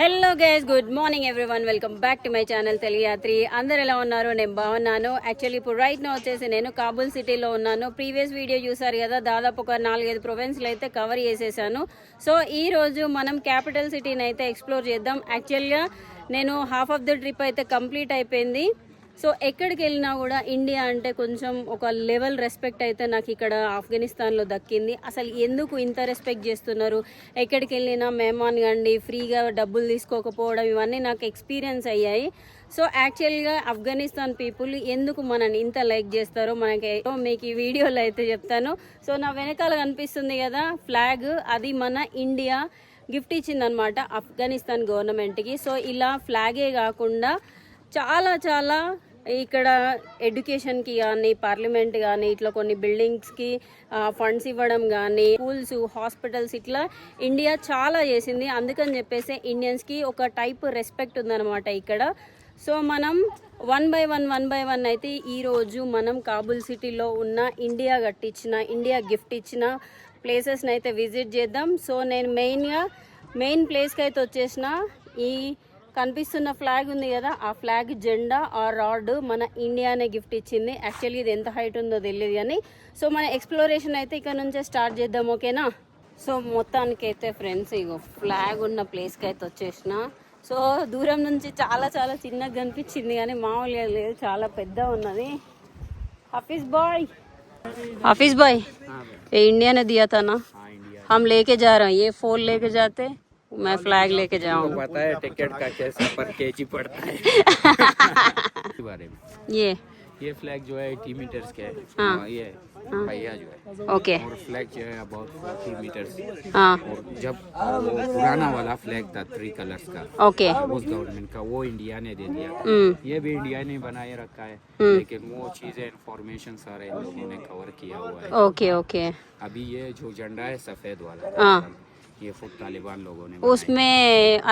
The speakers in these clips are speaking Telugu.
Hello guys, good morning everyone. Welcome back to my channel Telugu Yatri. అందరు ఎలా ఉన్నారు? నేను బాగున్నాను. యాక్చువల్లీ ఇప్పుడు రైట్ నా వచ్చేసి నేను కాబూల్ సిటీలో ఉన్నాను. ప్రీవియస్ వీడియో చూసారు కదా, దాదాపు ఒక 4-5 ప్రొవిన్స్లు అయితే కవర్ చేసేసాను. సో ఈ రోజు మనం క్యాపిటల్ సిటీని అయితే ఎక్స్ప్లోర్ చేద్దాం. యాక్చువల్గా నేను హాఫ్ ఆఫ్ ద ట్రిప్ అయితే కంప్లీట్ అయిపోయింది. సో ఎక్కడికి వెళ్ళినా కూడా ఇండియా అంటే కొంచెం ఒక లెవెల్ రెస్పెక్ట్ అయితే నాకు ఇక్కడ ఆఫ్ఘనిస్తాన్లో దక్కింది. అసలు ఎందుకు ఇంత రెస్పెక్ట్ చేస్తున్నారు, ఎక్కడికి వెళ్ళినా మెహమాన్ కండి ఫ్రీగా డబ్బులు తీసుకోకపోవడం, ఇవన్నీ నాకు ఎక్స్పీరియన్స్ అయ్యాయి. సో యాక్చువల్గా ఆఫ్ఘనిస్తాన్ పీపుల్ ఎందుకు మనని ఇంత లైక్ చేస్తారో మీకు ఈ వీడియోలో అయితే చెప్తాను. సో నా వెనకాల కనిపిస్తుంది కదా ఫ్లాగ్, అది మన ఇండియా గిఫ్ట్ ఇచ్చిందనమాట ఆఫ్ఘనిస్తాన్ గవర్నమెంట్కి. సో ఇలా ఫ్లాగే కాకుండా చాలా ఇక్కడ ఎడ్యుకేషన్కి కానీ, పార్లమెంట్ కానీ, ఇట్లా కొన్ని బిల్డింగ్స్కి ఫండ్స్ ఇవ్వడం కానీ, స్కూల్స్, హాస్పిటల్స్, ఇట్లా ఇండియా చాలా చేసింది. అందుకని చెప్పేసి ఇండియన్స్కి ఒక టైప్ రెస్పెక్ట్ ఉందన్నమాట ఇక్కడ. సో మనం వన్ బై వన్ అయితే ఈరోజు మనం కాబూల్ సిటీలో ఉన్న ఇండియా గిఫ్ట్ ఇచ్చిన ప్లేసెస్ని అయితే విజిట్ చేద్దాం. సో నేను మెయిన్ ప్లేస్కి అయితే వచ్చేసిన ఈ కనిపిస్తున్న ఫ్లాగ్ ఉంది కదా, ఆ ఫ్లాగ్ జెండా ఆ రాడ్ మన ఇండియానే గిఫ్ట్ ఇచ్చింది. యాక్చువల్లీ ఇది ఎంత హైట్ ఉందో తెలియదు కానీ. సో మన ఎక్స్ప్లోరేషన్ అయితే ఇక్కడ నుంచే స్టార్ట్ చేద్దాం, ఓకేనా? సో మొత్తానికి అయితే ఫ్రెండ్స్ ఇగో ఫ్లాగ్ ఉన్న ప్లేస్కి అయితే వచ్చేసిన. సో దూరం నుంచి చాలా చిన్నగా కనిపించింది కానీ మామూలుగా లేదు, చాలా పెద్ద ఉన్నది. हाफिज भाई ये इंडिया ने दिया था ना, हम लेके जा रहे हैं. ये फोन लेके जाते, मैं फ्लैग लेके जाऊंगा. पता है टिकट का कैसा पर केजी पड़ता है बारे में. ये फ्लैग जो है 80 मीटर्स के है. हाँ. ये भैया जो है ओके. और फ्लैग जो है अबाउट 40 मीटर्स. हाँ. और जब वो पुराना वाला फ्लैग था 3 कलर्स का, ओके, उस गवर्नमेंट का, वो इंडिया ने दे दिया. ये भी इंडिया ने बनाए रखा है, लेकिन वो चीजें इंफॉर्मेशन सारे इन लोगों ने कवर किया हुआ है. Okay okay. अभी ये जो झंडा है सफेद वाला, हाँ, ये खुद तालिबान लोगों ने उसमें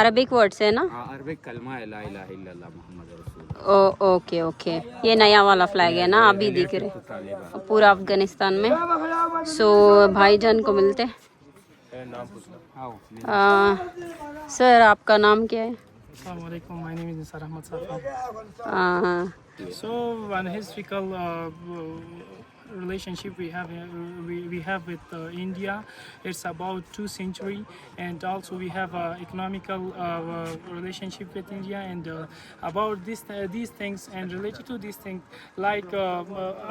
अरबिक वर्ड्स है ना? अरबिक कलमा है ला इलाहा इल्लल्लाह मुहम्मद रसूल. Okay okay. ये नया वाला फ्लैग है ना, अभी दिख रहे पूरा अफगानिस्तान में. सो भाईजान को मिलते. सर आपका नाम क्या है? Assalamu alaikum. My name is Nisar Ahmad Safa. So, one historical relationship we have with India. It's about 2 centuries, and also we have economical relationship with India, and about these things and related to these things, like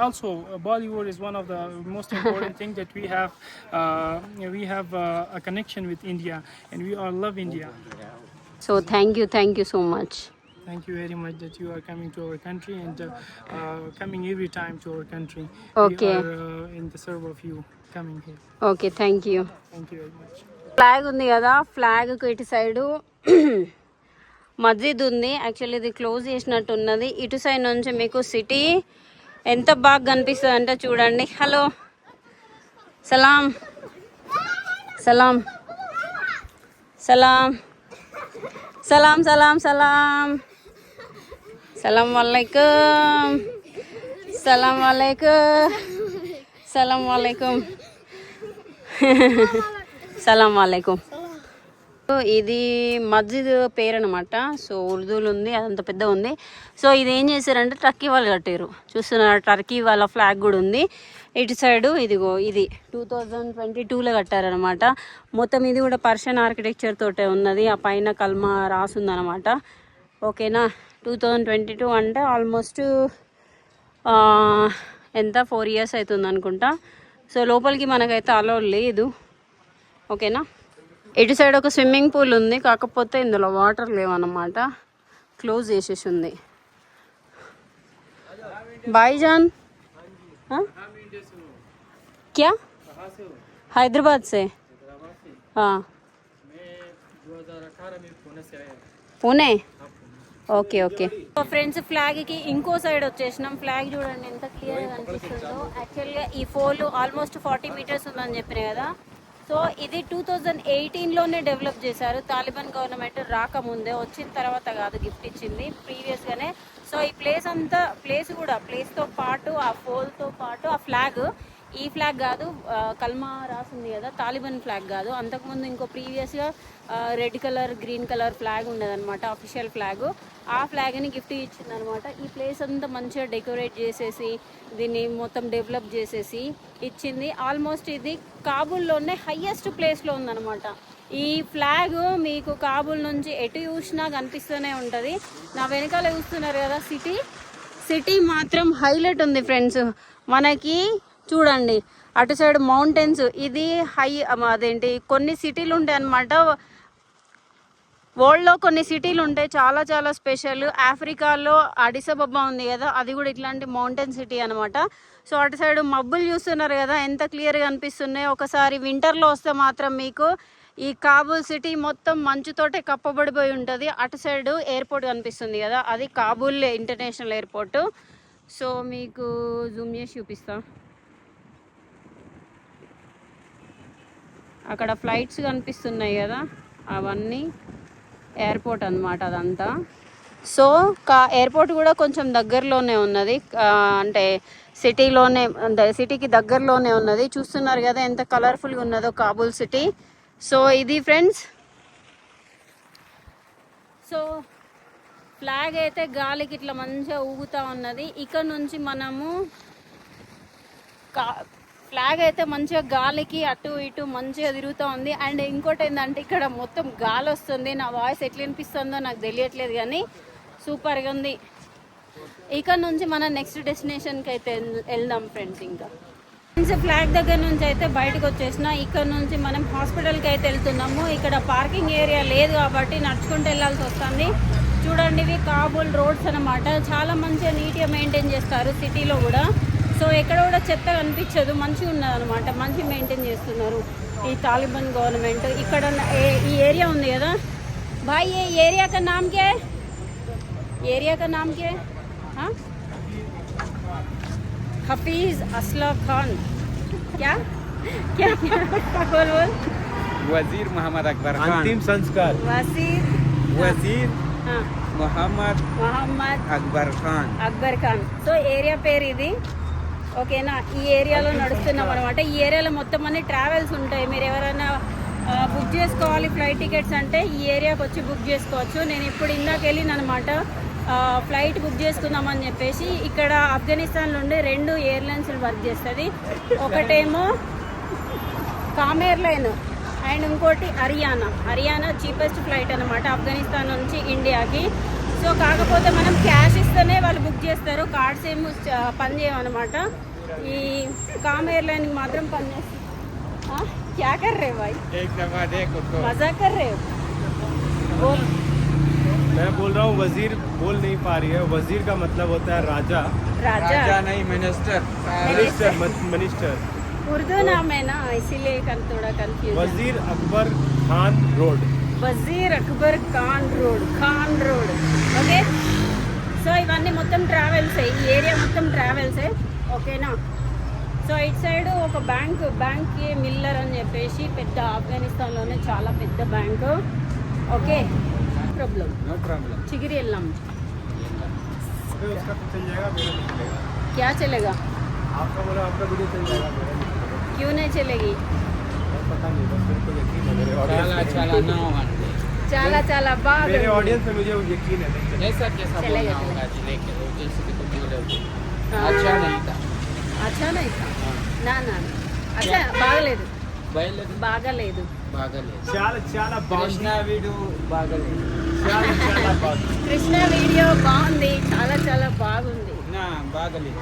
also Bollywood is one of the most important thing that we have. We have a connection with India, and we all love India. So thank you so much. Thank you very much that you are coming to our country and coming every time to our country. Okay. We are in the service of you coming here. Okay, thank you. Thank you very much. Flag ఉంది కదా, ఫ్లాగ్కు ఇటు సైడు మస్జిద్ ఉంది. యాక్చువల్లీ ఇది క్లోజ్ చేసినట్టు ఉన్నది. ఇటు సైడ్ నుంచి మీకు సిటీ ఎంత బాగా కనిపిస్తుంది అంటే చూడండి. హలో, సలాం సలాం సలాం సలాం సలాం సలాం సలాం వాలేకుమ్ సలాం వాలేకుమ్ సలాం వాలేకుమ్ సలాం వాలేకుమ్. ఇది మస్జిద్ పేరు అనమాట. సో ఉర్దూలు ఉంది, అదంత పెద్ద ఉంది. సో ఇది ఏం చేశారంటే టర్కీ వాళ్ళు కట్టారు. చూస్తున్నారు, టర్కీ వాళ్ళ ఫ్లాగ్ కూడా ఉంది ఇటు సైడు. ఇదిగో ఇది 2022లో కట్టారనమాట. మొత్తం ఇది కూడా పర్షియన్ ఆర్కిటెక్చర్ తోటే ఉన్నది. ఆ పైన కల్మా రాసుందనమాట, ఓకేనా? 2022 అంటే ఆల్మోస్ట్ ఎంత 4 years అవుతుంది అనుకుంటా. సో లోపలికి మనకైతే అలో లేదు, ఓకేనా? ఇటు సైడ్ ఒక స్విమ్మింగ్ పూల్ ఉంది, కాకపోతే ఇందులో వాటర్ లేవన్నమాట, క్లోజ్ చేసేసి ఉంది. भाईजान क्या? हैदराबाद से. हाँ, Pune. Okay okay. So friends, ఫ్లాగ్కి ఇంకో సైడ్ వచ్చేసినాం. ఫ్లాగ్ చూడండి ఎంత క్లియర్గా కనిపిస్తుందో. యాక్చువల్గా ఈ పోల్ ఆల్మోస్ట్ 40 meters ఉందని చెప్పిన కదా. సో ఇది 2018లోనే డెవలప్ చేశారు. తాలిబాన్ గవర్నమెంట్ రాకముందే, వచ్చిన తర్వాత కాదు గిఫ్ట్ ఇచ్చింది, ప్రీవియస్గానే. సో ఈ ప్లేస్తో పాటు, ఆ పోల్తో పాటు ఆ ఫ్లాగ్ ఈ ఫ్లాగ్ కాదు, కల్మా రాసింది కదా, తాలిబాన్ ఫ్లాగ్ కాదు. అంతకుముందు ఇంకో ప్రీవియస్గా red colour green colour flag ఉండేదన్నమాట, అఫీషియల్ ఫ్లాగ్. ఆ ఫ్లాగ్ని గిఫ్ట్ ఇచ్చిందనమాట. ఈ ప్లేస్ అంతా మంచిగా డెకరేట్ చేసేసి దీన్ని మొత్తం డెవలప్ చేసేసి ఇచ్చింది. ఆల్మోస్ట్ ఇది కాబూల్లోనే హయ్యెస్ట్ ప్లేస్లో ఉందన్నమాట. ఈ ఫ్లాగ్ మీకు కాబూల్ నుంచి ఎటు చూసినా కనిపిస్తూనే ఉంటుంది. నా వెనకాల చూస్తున్నారు కదా సిటీ మాత్రం హైలైట్ ఉంది ఫ్రెండ్స్. మనకి చూడండి అటు సైడ్ మౌంటైన్స్, ఇది అదేంటి కొన్ని సిటీలు ఉంటాయి అన్నమాట. వరల్డ్లో కొన్ని సిటీలు ఉంటాయి చాలా చాలా స్పెషల్. ఆఫ్రికాలో అడిస్ అబబ్బా ఉంది కదా, అది కూడా ఇట్లాంటి మౌంటైన్ సిటీ అనమాట. సో అటు సైడ్ మబ్బులు చూస్తున్నారు కదా ఎంత క్లియర్గా అనిపిస్తున్నాయి. ఒకసారి వింటర్లో వస్తే మాత్రం మీకు ఈ కాబూల్ సిటీ మొత్తం మంచుతోటే కప్పబడిపోయి ఉంటుంది. అటు సైడ్ ఎయిర్పోర్ట్ కనిపిస్తుంది కదా, అది కాబూల్ ఇంటర్నేషనల్ ఎయిర్పోర్ట్. సో మీకు జూమ్ చేసి చూపిస్తా. అక్కడ ఫ్లైట్స్ కనిపిస్తున్నాయి కదా, అవన్నీ ఎయిర్పోర్ట్ అన్నమాట అదంతా. సో ఎయిర్పోర్ట్ కూడా కొంచెం దగ్గరలోనే ఉన్నది, అంటే సిటీలోనే, అంటే సిటీకి దగ్గరలోనే ఉన్నది. చూస్తున్నారు కదా ఎంత కలర్ఫుల్గా ఉన్నదో కాబూల్ సిటీ. సో ఇది ఫ్రెండ్స్. సో ఫ్లాగ్ అయితే గాలికి ఇట్లా మంచిగా ఊగుతూ ఉన్నది. ఇక్కడ నుంచి మనము ఫ్లాగ్ అయితే మంచిగా గాలికి అటు ఇటు మంచిగా తిరుగుతూ ఉంది. అండ్ ఇంకోటి ఏంటంటే ఇక్కడ మొత్తం గాలి వస్తుంది. నా వాయిస్ ఎట్లా వినిపిస్తుందో నాకు తెలియట్లేదు కానీ సూపర్గా ఉంది. ఇక్కడ నుంచి మనం నెక్స్ట్ డెస్టినేషన్కి అయితే వెళ్దాం ఫ్రెండ్స్. ఇంకా ఫ్లాగ్ దగ్గర నుంచి అయితే బయటకు వచ్చేసిన. ఇక్కడ నుంచి మనం హాస్పిటల్కి అయితే వెళ్తున్నాము. ఇక్కడ పార్కింగ్ ఏరియా లేదు కాబట్టి నడుచుకుంటూ వెళ్ళాల్సి వస్తుంది. చూడండి ఇవి కాబూల్ రోడ్స్ అన్నమాట. చాలా మంచిగా నీట్గా మెయింటైన్ చేస్తారు సిటీలో కూడా. సో ఎక్కడ కూడా చెత్త కనిపించదు, మంచిగా ఉన్నది అనమాట. మంచి మెయింటైన్ చేస్తున్నారు ఈ తాలిబాన్ గవర్నమెంట్. ఇక్కడ ఈ ఏరియా ఉంది కదా భాయ్, ఏ ఏరియా కా నామ్ క్యా హై? ఏరియా కా నామ్ క్యా హై? हफीज असलम खान. क्या क्या क्या बोल वजीर मोहम्मद अकबर खान. अंतिम संस्कार वजीर हाँ मोहम्मद అక్బర్ ఖాన్. సో ఏరియా పేరు ఇది, ఓకేనా. ఈ ఏరియాలో నడుస్తున్నాం అనమాట. ఈ ఏరియాలో మొత్తం అన్ని ట్రావెల్స్ ఉంటాయి. మీరు ఎవరైనా బుక్ చేసుకోవాలి ఫ్లైట్ టికెట్స్ అంటే ఈ ఏరియాకి వచ్చి బుక్ చేసుకోవచ్చు. నేను ఇప్పుడు ఇందాక వెళ్ళిన అనమాట ఫ్లైట్ బుక్ చేసుకుందామని చెప్పేసి. ఇక్కడ ఆఫ్ఘనిస్తాన్లో ఉండే 2 ఎయిర్లైన్స్లు వర్క్ చేస్తుంది. ఒకటేమో కామ్ ఎయిర్లైన్ అండ్ ఇంకోటి హరియానా చీపెస్ట్ ఫ్లైట్ అనమాట ఆఫ్ఘనిస్తాన్ నుంచి ఇండియాకి. సో కాకపోతే మనం క్యాష్ ఇస్తేనే వాళ్ళు బుక్ చేస్తారు, కార్డ్స్ ఏమి పని చేయమన్నమాట. ఈ కామ్ ఎయిర్లైన్కి మాత్రం పని చేస్తుంది. क्या कर रहे हो भाई? एक दफा देखो तो मजा कर रहे हो? बोल. मैं बोल रहा हूँ वजीर बोल नहीं पा रही है. वजीर का मतलब होता है राजा राजा नहीं मिनिस्टर. मिनिस्टर. उर्दू नाम है ना, इसीलिए थोड़ा कंफ्यूज. वजीर Akbar Khan road. Wazir Akbar Khan road okay. So ఇవన్నీ మొత్తం ట్రావెల్సే, ఈ ఏరియా మొత్తం ట్రావెల్సే, ఓకేనా. సో ఇటు సైడ్ ఒక బ్యాంక్ మిల్లర్ అని చెప్పేసి పెద్ద ఆఫ్ఘనిస్తాన్లోనే చాలా పెద్ద bank, okay. Problem no problem. చిగిరి వెళ్ళాం. अबे उसका तो चल जाएगा, मेरा नहीं चलेगा. क्या चलेगा? आपका बोला आपका वीडियो चल जाएगा, मेरा नहीं चलेगा. क्यों नहीं चलेगी? पता नहीं, बस मेरे को यकीन है मेरे ऑडियंस चला ना होगा. చాలా చాలా బాగా मेरे ऑडियंस पे मुझे यकीन है. नहीं चलेगा. जैसा चलेगा, बोलना होगा जी, लेके जैसे कि तुम बोल रहे हो. हाँ. अच्छा नहीं था. అచ్చా నై నా అచ్చా బాగలేదు బయలుదేరి బాగలేదు బాగలేదు. చాలా చాలా బాగుంది. కృష్ణ వీడియో బాగలేదు. చాలా చాలా బాగుంది. కృష్ణ వీడియో బాగుంది, చాలా చాలా బాగుంది. నా బాగలేదు.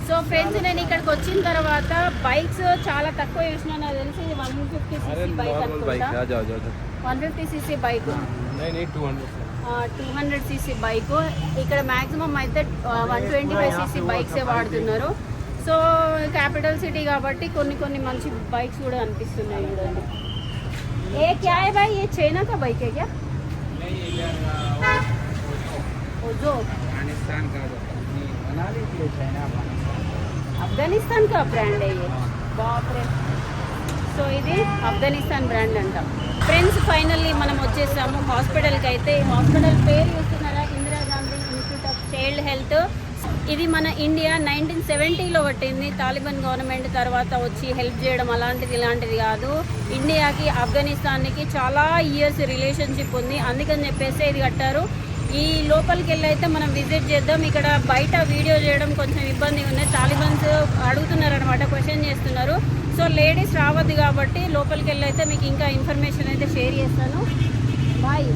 సో ఫ్రెండ్స్ నేను ఇక్కడికి వచ్చిన తర్వాత బైక్స్ చాలా తక్కువ చూసినా, నాకు తెలిసి ఇది 150cc బైక్ అనుకుంటా. 150cc బైక్, नहीं 200cc బైక్. ఇక్కడ మ్యాక్సిమం అయితే 125cc బైక్సే వాడుతున్నారు. సో క్యాపిటల్ సిటీ కాబట్టి కొన్ని మంచి బైక్స్ కూడా అనిపిస్తున్నాయి చూడండి. ఏ క్యా హై భాయ్, ఏ చైనా కా బైక్ హై క్యా? ఓజో अफगानिस्तान का बना लीजिए. चाइना ఆఫ్ఘనిస్తాన్ కా బ్రాండ్ అయ్యే బాప్రే. సో ఇది ఆఫ్ఘనిస్తాన్ బ్రాండ్ అంట. ఫ్రెండ్స్ ఫైనల్లీ మనం వచ్చేసాము హాస్పిటల్కి అయితే. హాస్పిటల్ పేరు చూస్తున్నారా, Indira Gandhi institute of child health. ఇది మన ఇండియా 1970లో పట్టింది. తాలిబాన్ గవర్నమెంట్ తర్వాత వచ్చి హెల్ప్ చేయడం ఇలాంటిది కాదు. ఇండియాకి ఆఫ్ఘనిస్తాన్కి చాలా ఇయర్స్ రిలేషన్షిప్ ఉంది, అందుకని చెప్పేసి ఇది కట్టారు. ఈ లోపలికి వెళ్ళి అయితే మనం విజిట్ చేద్దాం. ఇక్కడ బయట వీడియో చేయడం కొంచెం ఇబ్బంది ఉంది, తాలిబాన్స్ అడుగుతున్నారు అనమాట, క్వశ్చన్ చేస్తున్నారు. సో లేడీస్ రావద్దు కాబట్టి లోపలికి వెళ్ళి అయితే మీకు ఇంకా ఇన్ఫర్మేషన్ అయితే షేర్ చేస్తాను. బాయ్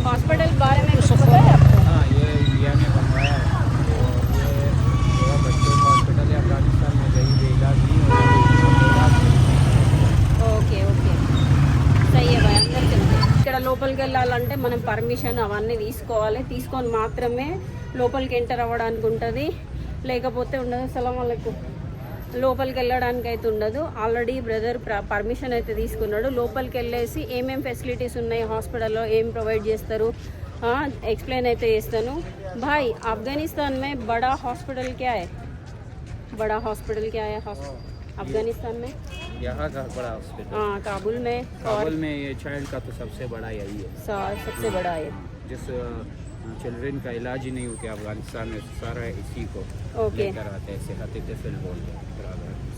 हॉस्पिटल बारे में कुछ पता है आपको? हाँ, ये इंडिया में बनवाया है और ये बच्चों का हॉस्पिटल है। अफगानिस्तान में कहीं भी इलाज नहीं होता। ఓకే ఓకే సయ్యే బాయ్. అందరు తెలుసు. ఇక్కడ లోపలికి వెళ్ళాలంటే మనం పర్మిషన్ అవన్నీ తీసుకోవాలి, తీసుకొని మాత్రమే లోపలికి ఎంటర్ అవ్వడానికి ఉంటుంది, లేకపోతే ఉండదు. సలాం అలైకుం. లోపలికి వెళ్ళడానికి అయితే ఉండదు. ఆల్రెడీ బ్రదర్ పర్మిషన్ అయితే తీసుకున్నాడు. లోపలికి వెళ్ళేసి ఏమేం ఫెసిలిటీస్ ఉన్నాయి హాస్పిటల్లో, ఏం ప్రొవైడ్ చేస్తారు एक्सप्लेन అయితే చేస్తాను. भाई अफगानिस्तान में बड़ा हॉस्पिटल क्या है? बड़ा हॉस्पिटल क्या है अफगानिस्तान में? यहाँ का बड़ा हॉस्पिटल हाँ काबुल में। काबुल में ये चाइल्ड का तो सबसे बड़ा यही है, सबसे बड़ा है। जिस चिल्ड्रन का इलाज ही नहीं होता अफगानिस्तान में, सारा इसी को लेकर आते हैं, सेहत तफसील बोलते हैं।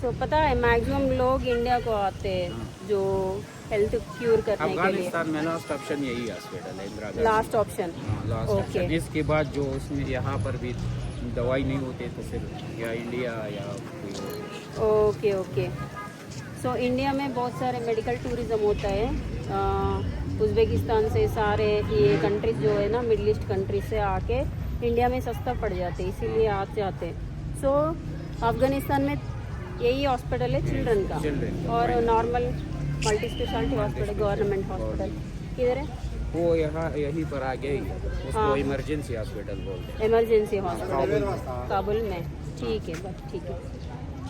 सो पता है मैक्सिमम लोग इंडिया को आते हैं जो हेल्थ क्यूर करने के लिए। अफगानिस्तान में लास्ट ऑप्शन यही हॉस्पिटल है, Indira Gandhi. Last option last option. इसके बाद जो उसमें यहाँ पर भी दवाई नहीं होती तो फिर या इंडिया या ओके ओके। सो इंडिया में बहुत सारे मेडिकल टूरिज्म होता है। उज़्बेकिस्तान से सारे ये कंट्रीज जो है ना, मिडल ईस्ट कंट्री से आके इंडिया में सस्ता पड़ जाते, इसीलिए आ जाते। सो अफगानिस्तान में यही हॉस्पिटल है चिल्ड्रन का, और normal multi speciality hospital government hospital किधर है? वो यहाँ यहीं पर आ गई, उसको इमरजेंसी हॉस्पिटल बोलते हैं। ఎమర్జెన్సీ హాస్పిటల్ కాబుల్ మే. ठीक है बस ठीक है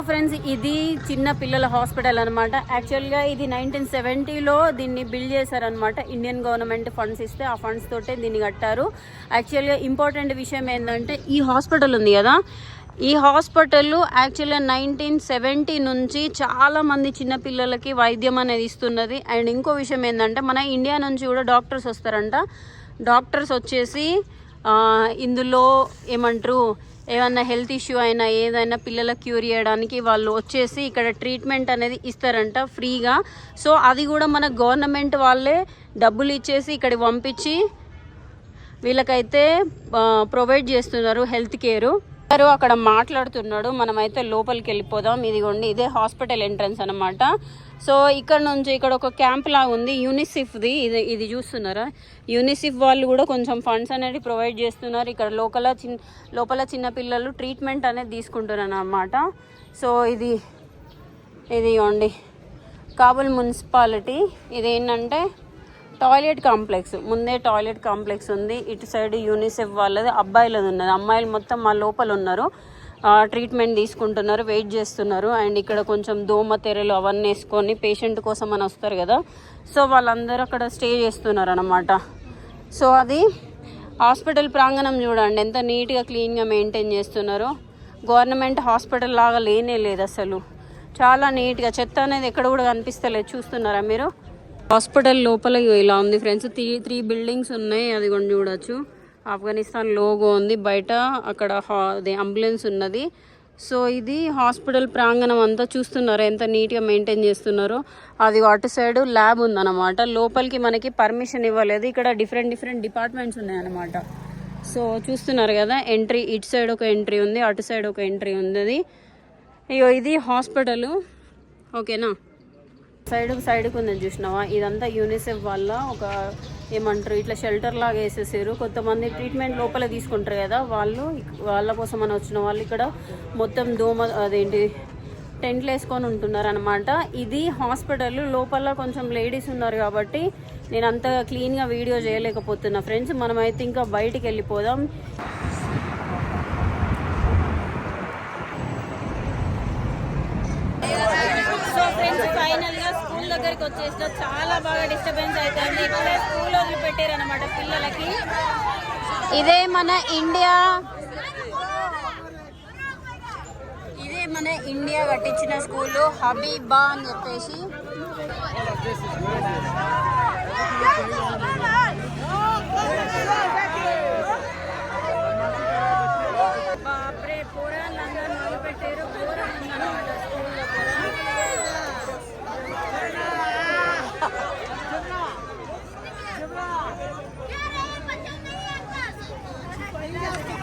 ఫ్రెండ్స్. ఇది చిన్న పిల్లల హాస్పిటల్ అనమాట. యాక్చువల్గా ఇది 1970లో దీన్ని బిల్డ్ చేశారనమాట. ఇండియన్ గవర్నమెంట్ ఫండ్స్ ఇస్తే ఆ ఫండ్స్ తోటే దీన్ని కట్టారు. యాక్చువల్గా ఇంపార్టెంట్ విషయం ఏంటంటే ఈ హాస్పిటల్ ఉంది కదా, ఈ హాస్పిటల్ యాక్చువల్గా 1970 నుంచి చాలామంది చిన్నపిల్లలకి వైద్యం అనేది ఇస్తున్నది. అండ్ ఇంకో విషయం ఏంటంటే మన ఇండియా నుంచి కూడా డాక్టర్స్ వస్తారంట. డాక్టర్స్ వచ్చేసి ఇందులో ఏమంటారు, ఏమన్నా హెల్త్ ఇష్యూ అయినా ఏదైనా పిల్లల క్యూర్ చేయడానికి వాళ్ళు వచ్చేసి ఇక్కడ ట్రీట్మెంట్ అనేది ఇస్తారంట ఫ్రీగా. సో అది కూడా మన గవర్నమెంట్ వాళ్ళే డబ్బులు ఇచ్చేసి ఇక్కడికి పంపించి వీళ్ళకైతే ప్రొవైడ్ చేస్తున్నారు హెల్త్ కేరు. అక్కడ మాట్లాడుతున్నాడు, మనమైతే లోపలికి వెళ్ళిపోదాం. ఇదిగోండి ఇదే హాస్పిటల్ ఎంట్రన్స్ అనమాట. సో ఇక్కడ నుంచి ఇక్కడ ఒక క్యాంప్ లాగా ఉంది యూనిసెఫ్ది. ఇది చూస్తున్నారా, యూనిసెఫ్ వాళ్ళు కూడా కొంచెం ఫండ్స్ అనేది ప్రొవైడ్ చేస్తున్నారు. ఇక్కడ లోపల చిన్న పిల్లలు ట్రీట్మెంట్ అనేది తీసుకుంటున్నారు అన్నమాట. సో ఇది ఇదిగోండి కాబుల్ మున్సిపాలిటీ. ఇదేంటంటే టాయిలెట్ కాంప్లెక్స్, ముందే టాయిలెట్ కాంప్లెక్స్ ఉంది. ఇటు సైడ్ యూనిసెఫ్ వాళ్ళది, అబ్బాయిలది ఉన్నది. అమ్మాయిలు మొత్తం మా లోపల ఉన్నారు, ట్రీట్మెంట్ తీసుకుంటున్నారు, వెయిట్ చేస్తున్నారు. అండ్ ఇక్కడ కొంచెం దోమ తెరలు అవన్నీ వేసుకొని పేషెంట్ కోసం అని వస్తారు కదా, సో వాళ్ళందరూ అక్కడ స్టే చేస్తున్నారు అన్నమాట. సో అది హాస్పిటల్ ప్రాంగణం చూడండి ఎంత నీట్గా క్లీన్గా మెయింటైన్ చేస్తున్నారో. గవర్నమెంట్ హాస్పిటల్ లాగా లేనే లేదు అసలు, చాలా నీట్గా. చెత్త అనేది ఎక్కడ కూడా కనిపిస్తలేదు, చూస్తున్నారా మీరు. హాస్పిటల్ లోపల ఇలా ఉంది ఫ్రెండ్స్. త్రీ బిల్డింగ్స్ ఉన్నాయి, అది కూడా చూడొచ్చు. ఆఫ్ఘనిస్తాన్ లోగో ఉంది బయట, అక్కడ అదే అంబులెన్స్ ఉన్నది. సో ఇది హాస్పిటల్ ప్రాంగణం అంతా చూస్తున్నారు ఎంత నీట్గా మెయింటైన్ చేస్తున్నారో. అది అటు సైడ్ ల్యాబ్ ఉందన్నమాట. లోపలికి మనకి పర్మిషన్ ఇవ్వలేదు. ఇక్కడ డిఫరెంట్ డిపార్ట్మెంట్స్ ఉన్నాయన్నమాట. సో చూస్తున్నారు కదా, ఎంట్రీ ఇటు సైడ్ ఒక ఎంట్రీ ఉంది, అటు సైడ్ ఒక ఎంట్రీ ఉంది. అయ్యో ఇది హాస్పిటల్ ఓకేనా. సైడ్కి ఉందని చూసినావా, ఇదంతా యూనిసెఫ్ వల్ల ఒక ఏమంటారు ఇట్లా షెల్టర్ లాగా వేసేసారు. కొంతమంది ట్రీట్మెంట్ లోపల తీసుకుంటారు కదా, వాళ్ళ కోసం అని వచ్చిన వాళ్ళు ఇక్కడ మొత్తం అదేంటి టెంట్లు వేసుకొని ఉంటున్నారు అనమాట. ఇది హాస్పిటల్ లోపల కొంచెం లేడీస్ ఉన్నారు కాబట్టి నేను అంత క్లీన్గా వీడియో చేయలేకపోతున్నా ఫ్రెండ్స్. మనమైతే ఇంకా బయటికి వెళ్ళిపోదాం. సో ఫ్రెండ్స్ ఫైనల్గా స్కూల్ దగ్గరికి వచ్చేసిన చాలా బాగా డిస్టర్బెన్స్ అవుతుంది. ఇప్పుడే స్కూల్ వదిలిపెట్టారు అనమాట పిల్లలకి. ఇదే మన ఇండియా కట్టించిన స్కూలు హబీబా అని చెప్పేసి.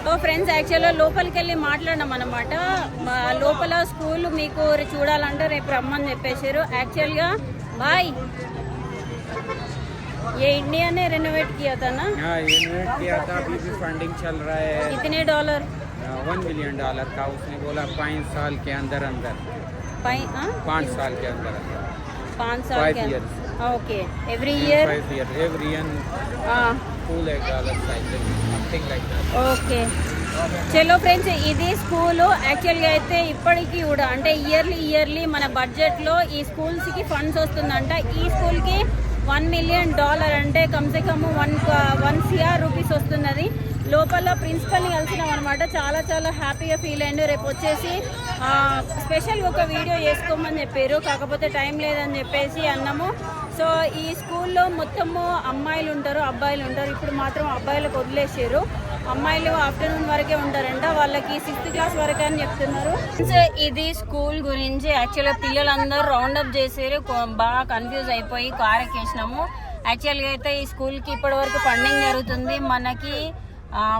ఓ ఫ్రెండ్స్, యాక్చువల్గా లోపలికి వెళ్ళి మాట్లాడినాం అనమాట. లోపల స్కూల్ మీకు చూడాలంటే రేపు రమ్మని చెప్పేసారు. యాక్చువల్గా బాయ్ ये इंडिया ने रेनोवेट किया था ना? हाँ, रेनोवेट किया था. अभी भी फंडिंग चल रहा है. कितने डॉलर? $1 मिलियन का. उसने बोला 5 साल के अंदर 5 साल के अंदर 5 साल के years. Okay, every year 5 years every year $2 something like that. Okay, చలో ఫ్రెండ్స్, ఇది స్కూల్. యాక్చువల్గా అయితే ఇప్పటికీ కూడా అంటే ఇయర్లీ మన బడ్జెట్లో ఈ స్కూల్స్కి ఫండ్స్ వస్తుందంట. ఈ స్కూల్కి $1 మిలియన్ అంటే కమ్సే కమ్ 1 CR రూపీస్ వస్తున్నది. లోపల ప్రిన్సిపల్ని కలిసినాం అనమాట. చాలా చాలా హ్యాపీగా ఫీల్ అయ్యిండు. రేపు వచ్చేసి స్పెషల్గా ఒక వీడియో చేసుకోమని చెప్పారు, కాకపోతే టైం లేదని చెప్పేసి అన్నాము. సో ఈ స్కూల్లో మొత్తము అమ్మాయిలు ఉంటారు, అబ్బాయిలు ఉంటారు. ఇప్పుడు మాత్రం అబ్బాయిలకు వదిలేసారు. అమ్మాయిలు ఆఫ్టర్నూన్ వరకే ఉంటారంట. వాళ్ళకి 6th క్లాస్ వరకే అని చెప్తున్నారు. ఇది స్కూల్ గురించి యాక్చువల్గా పిల్లలందరూ రౌండప్ చేసారు. బాగా కన్ఫ్యూజ్ అయిపోయి కార్ ఎక్కేసినాము. యాక్చువల్గా అయితే ఈ స్కూల్కి ఇప్పటి వరకు ఫండింగ్ జరుగుతుంది. మనకి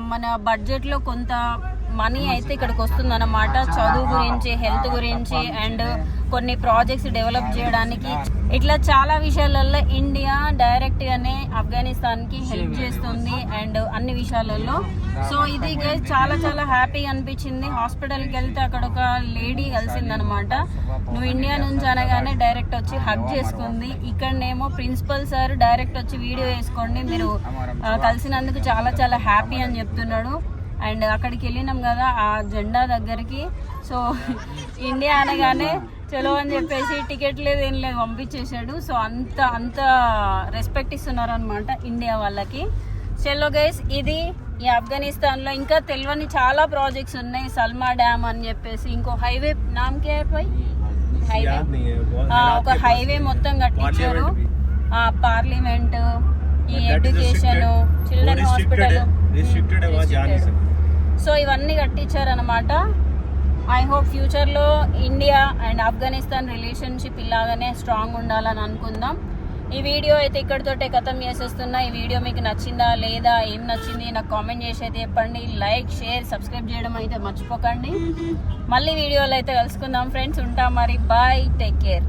మన బడ్జెట్లో కొంత మనీ అయితే ఇక్కడికి వస్తుంది అన్నమాట. చదువు గురించి, హెల్త్ గురించి అండ్ కొన్ని ప్రాజెక్ట్స్ డెవలప్ చేయడానికి, ఇట్లా చాలా విషయాలలో ఇండియా డైరెక్ట్గానే ఆఫ్ఘనిస్తాన్కి హెల్ప్ చేస్తుంది అండ్ అన్ని విషయాలలో. సో ఇది చాలా చాలా హ్యాపీగా అనిపించింది. హాస్పిటల్కి వెళ్తే అక్కడ ఒక లేడీ కలిసిందనమాట. నువ్వు ఇండియా నుంచి అనగానే డైరెక్ట్ వచ్చి హగ్ చేసుకుంది. ఇక్కడనేమో ప్రిన్సిపల్ సార్ డైరెక్ట్ వచ్చి వీడియో వేసుకోండి, మీరు కలిసినందుకు చాలా చాలా హ్యాపీ అని చెప్తున్నాడు. అండ్ అక్కడికి వెళ్ళినాం కదా ఆ జెండా దగ్గరికి. సో ఇండియా అనగానే చలో అని చెప్పేసి టికెట్ లేదు ఏం లేదు పంపించేశాడు. సో అంత రెస్పెక్ట్ ఇస్తున్నారు అనమాట ఇండియా వాళ్ళకి. చలో గైస్, ఇది ఈ ఆఫ్ఘనిస్తాన్లో ఇంకా తెలియని చాలా ప్రాజెక్ట్స్ ఉన్నాయి. సల్మా డ్యామ్ అని చెప్పేసి, ఇంకో హైవే నామకే హైవే, ఒక హైవే మొత్తం కట్టించారు. పార్లమెంట్, ఈ ఎడ్యుకేషన్, చిల్డ్రన్ హాస్పిటల్, సో ఇవన్నీ కట్టించారనమాట. ఐ హోప్ ఫ్యూచర్లో ఇండియా అండ్ ఆఫ్ఘనిస్తాన్ రిలేషన్షిప్ ఇలాగానే స్ట్రాంగ్ ఉండాలని అనుకుందాం. ఈ వీడియో అయితే ఇక్కడితోటే ఖతం చేసేస్తున్నా. ఈ వీడియో మీకు నచ్చిందా లేదా, ఏం నచ్చింది నాకు కామెంట్ చేసి అయితే చెప్పండి. లైక్, షేర్, సబ్స్క్రైబ్ చేయడం అయితే మర్చిపోకండి. మళ్ళీ వీడియోలో అయితే కలుసుకుందాం ఫ్రెండ్స్. ఉంటాం మరి, బాయ్, టేక్ కేర్.